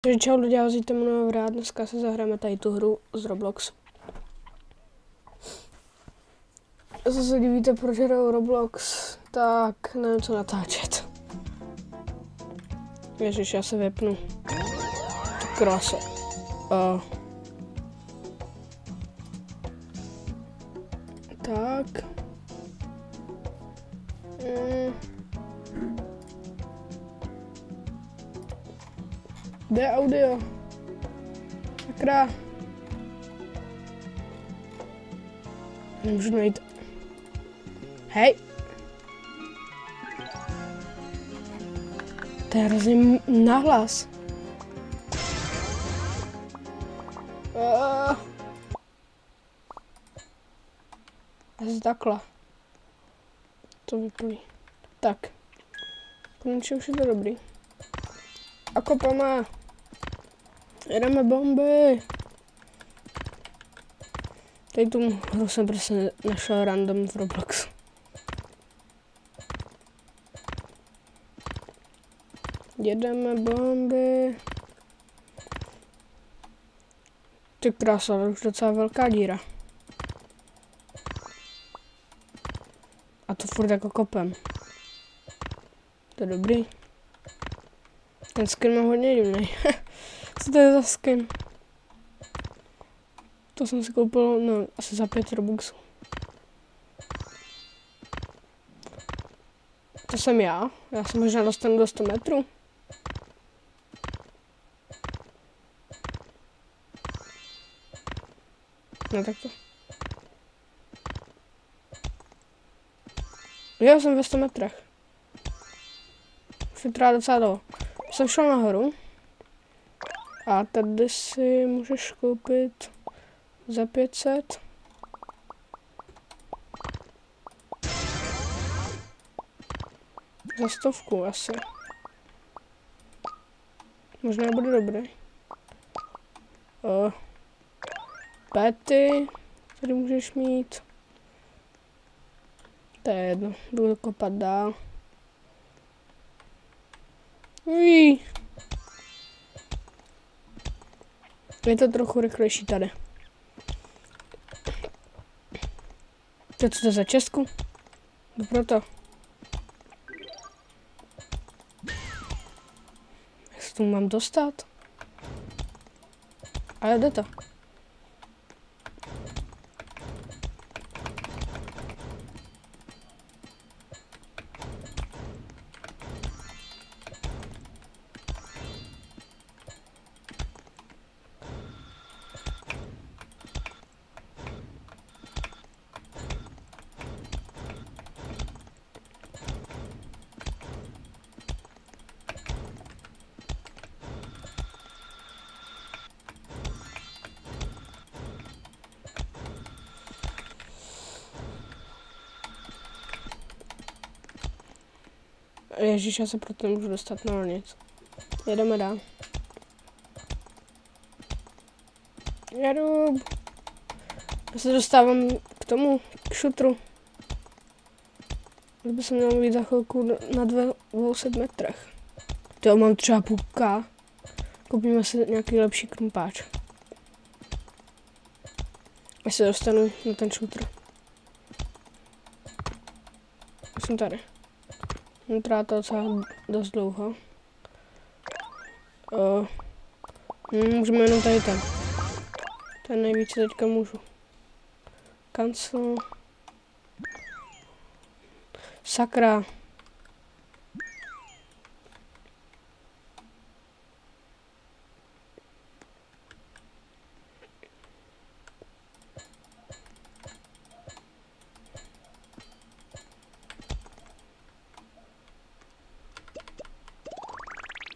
Takže čau lidi, já vás mnou rád, dneska se zahrajeme tady tu hru z Robloxu. Zase se divíte, proč hraju Roblox, tak nevím co natáčet. Ježiš, já se vypnu. To krása. Tak. Kde je audio? Sakra. Nemůžu najít. Hej. To je hrozně nahlas. Asi takhle. To vyplní. Tak. Konečně už je to dobrý. A kopama. Jedeme bomby. Tady tu hru jsem prostě našel random v Robloxu. Jedeme bomby. Ty krása, ale už docela velká díra. A to furt jako kopem. To je dobrý. Ten skin má hodně divný. Co to je za skin? To jsem si koupil, no, asi za 5 Robuxů. To jsem já. Já se možná dostanu do 100 metrů. No tak to. Jo, jsem ve 100 metrech. Už je teda docela dlouho. Jsem šel nahoru. A tady si můžeš koupit za 500. Za 100 asi. Možná bude dobrý. Pety, tady můžeš mít. To je jedno, budu kopat dál. Ují. Je to trochu rychlejší tady. Co to je za Česku? No proto. Jak se tu mám dostat? Ale jde to. Ježíš, já se proto nemůžu dostat, no nic. Jedeme dál. Jedu. Já se dostávám k tomu, k šutru. Kdyby jsem měl být za chvilku na 200 metrech. To mám třeba půlka. Koupíme si nějaký lepší krumpáč. Až se dostanu na ten šutr. Jsem tady. Trvá to docela dost dlouho. Můžeme jenom tady ten. Ten nejvíce teďka můžu. Cancel. Sakra.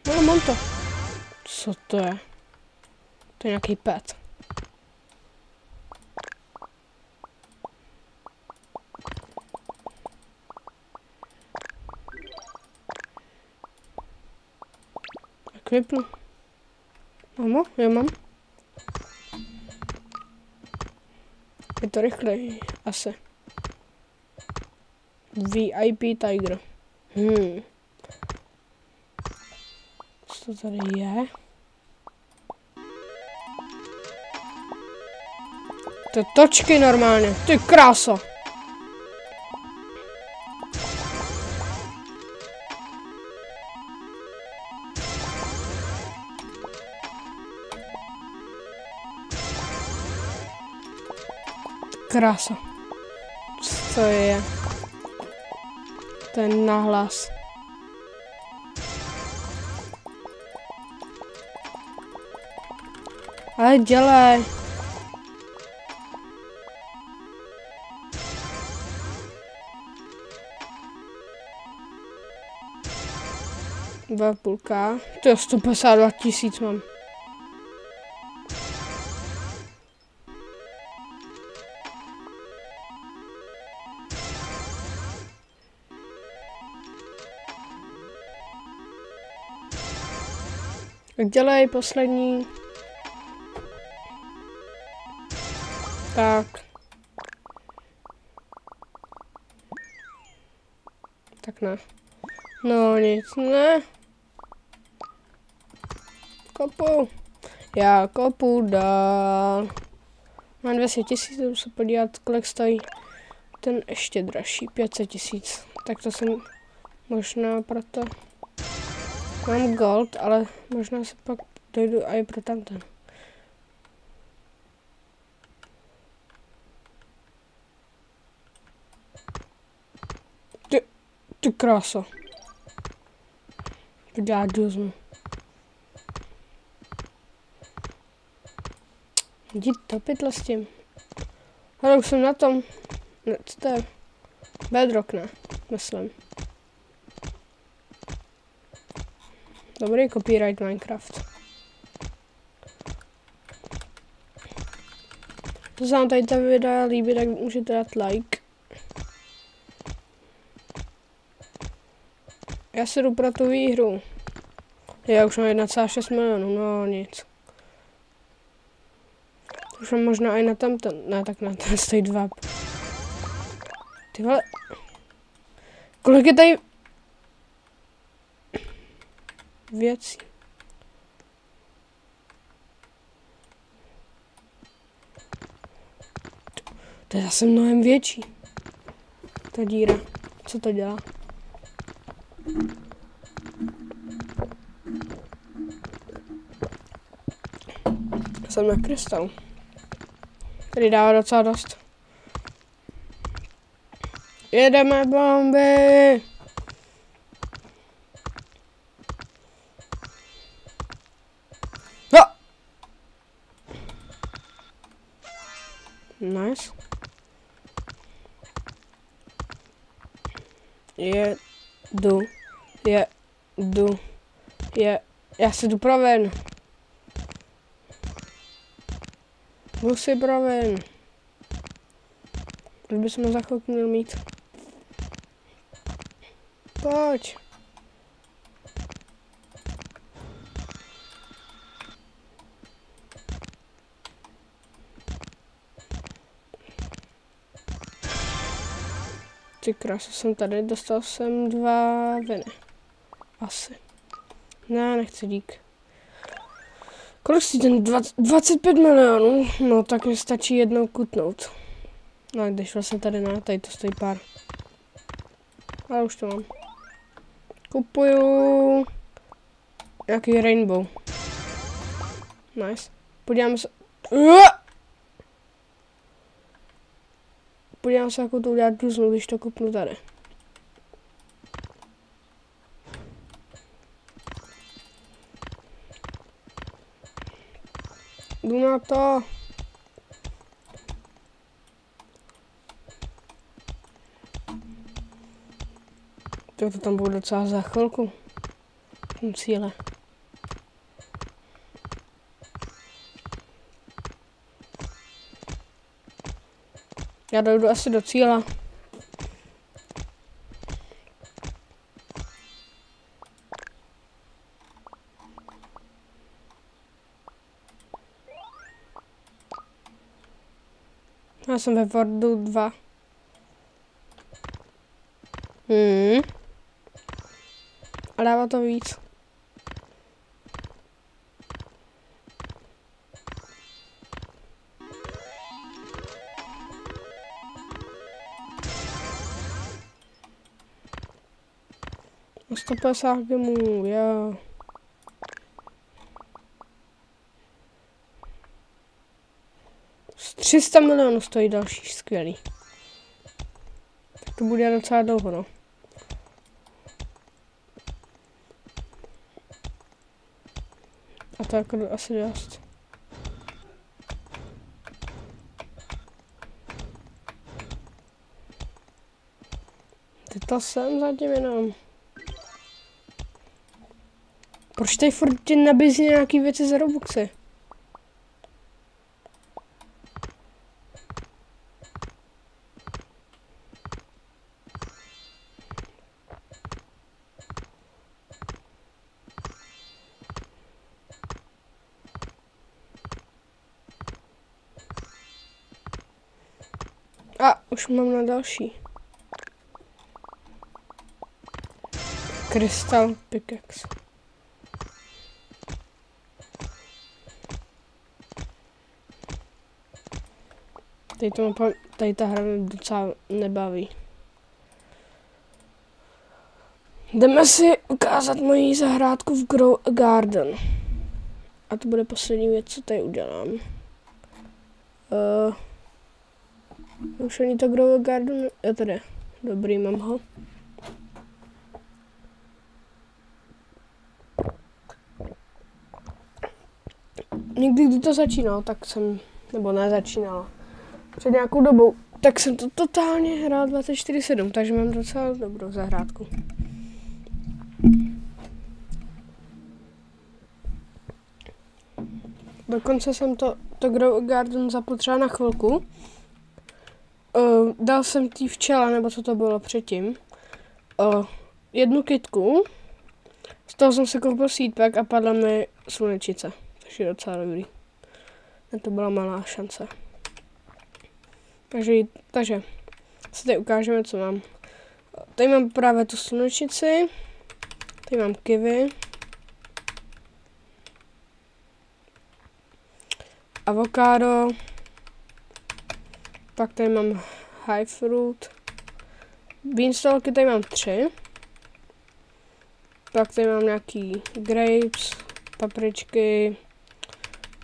No, mám to. Co to je? To je nějaký pet. Tak vypnu. Mám ho? Jo, mám. Je to rychlej, asi. VIP Tiger. Co to tady je? To je točky normálně, ty kráso. Krása. Co je? To je nahlas. Ale dělej. Dva půlka. To je 152 000 mám. Dělej poslední. Tak. Tak ne. No nic, ne. Kopu. Já kopu dál. Mám 200 000, jdu se podívat, kolik stojí ten ještě dražší, 500 000. Tak to jsem možná proto. Mám gold, ale možná se pak dojdu i pro tamten. Ty kráso. Já doznu. Jdi do pytle s tím. Ale už jsem na tom. Ne, co to je? Bedrock, ne? Myslím. Dobrý copyright Minecraft. To se vám tady ta videa líbí, tak můžete dát like. Já si jdu pro tu výhru. Já už mám 1,6 milionů, no nic. Už mám možná i na tamto, ne, tak na ten stojí 2. Ty vole. Kolik je tady věcí? To je zase mnohem větší. Ta díra. Co to dělá? Jsem na krystalu. Který dává docela dost. Jedeme bomby! No! Nice. Já si jdu proven. Musí proven. Už bychom ho za chvilku měl mít. Pojď. Ty krása, jsem tady, dostal jsem 2 viny. Asi. Ne, nechci dík. Kolik si ten 25 milionů? No tak mi stačí jednou kutnout. No když vlastně tady ne, tady to stojí pár. Ale už to mám. Kupuju nějaký rainbow. Nice. Podíváme se. Podívám se, jakou to udělat duznu, když to kupnu tady. Jdu na to. To tam bude docela za chvilku. Cíle. Já dojdu asi do cíle. Já jsem ve Wordu 2. A dává to víc. 150 gemů, jo. Z 300 milionů stojí další, skvělý. Tak to bude docela dlouho, no. A to jako asi dost. Ty to jsem zatím jenom. Proč tady furt ti nabízí nějaký věci za Robuxy? A, už mám na další. Crystal Pickaxe. Tady ta hra mě docela nebaví. Jdeme si ukázat moji zahrádku v Grow a Garden. A to bude poslední věc, co tady udělám. Už ani to Grow a Garden, jo tady, dobrý, mám ho. Někdy, kdy to začínal, tak jsem, nebo nezačínala, před nějakou dobou, tak jsem to totálně hrál 24/7, takže mám docela dobrou zahrádku. Dokonce jsem to Grow Garden zapotřeboval na chvilku. Dal jsem tý včela, nebo co to bylo předtím, jednu kytku, z toho jsem si koupil seedpack a padla mi slunečnice, takže je docela dobrý. A to byla malá šance. Takže si tady ukážeme, co mám. Tady mám právě tu slunečnici, tady mám kiwi, avokádo, pak tady mám high fruit, beanstalky tady mám 3, pak tady mám nějaký grapes, papričky,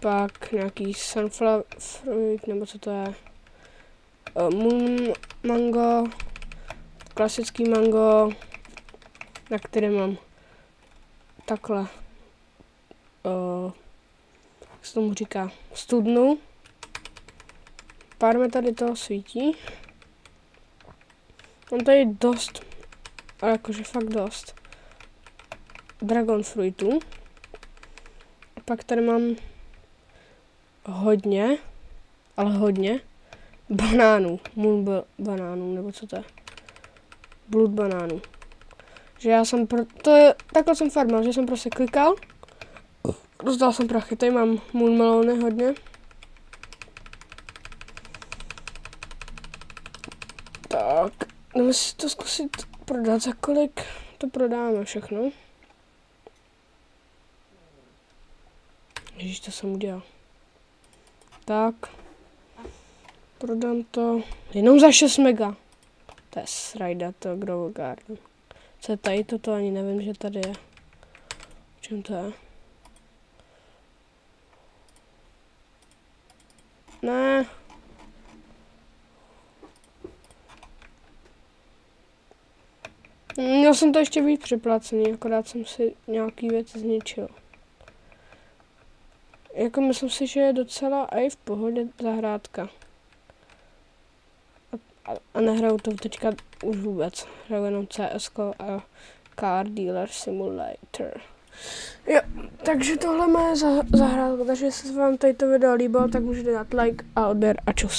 pak nějaký sunflower fruit, nebo co to je, moon mango, klasický mango, na kterém mám takhle, jak se tomu říká, studnu. Pár mi tady toho svítí. Mám tady dost, ale jakože fakt dost, dragon fruitů. A pak tady mám hodně, ale hodně, banánů, moon banánů, nebo co to je, blood banánů. Že já jsem, takhle jsem farmal, že jsem prostě klikal, rozdal jsem prachy, tady mám moon melony hodně. Tak, jdeme si to zkusit prodat, za kolik to prodáme všechno. Ježíš, to jsem udělal. Tak, prodám to jenom za 6 mega. To je srajda, to Grow Garden. Co je tady, toto ani nevím, že tady je. V čem to je? Ne. Měl jsem to ještě víc připlacený, akorát jsem si nějaký věci zničil. Jako myslím si, že je docela i v pohodě zahrádka. A nehraju to teďka už vůbec. Hraju jenom CS a Car Dealer Simulator. Jo, takže tohle moje zahrádka. Takže jestli se vám tady to video líbilo, tak můžete dát like a odběr a čus.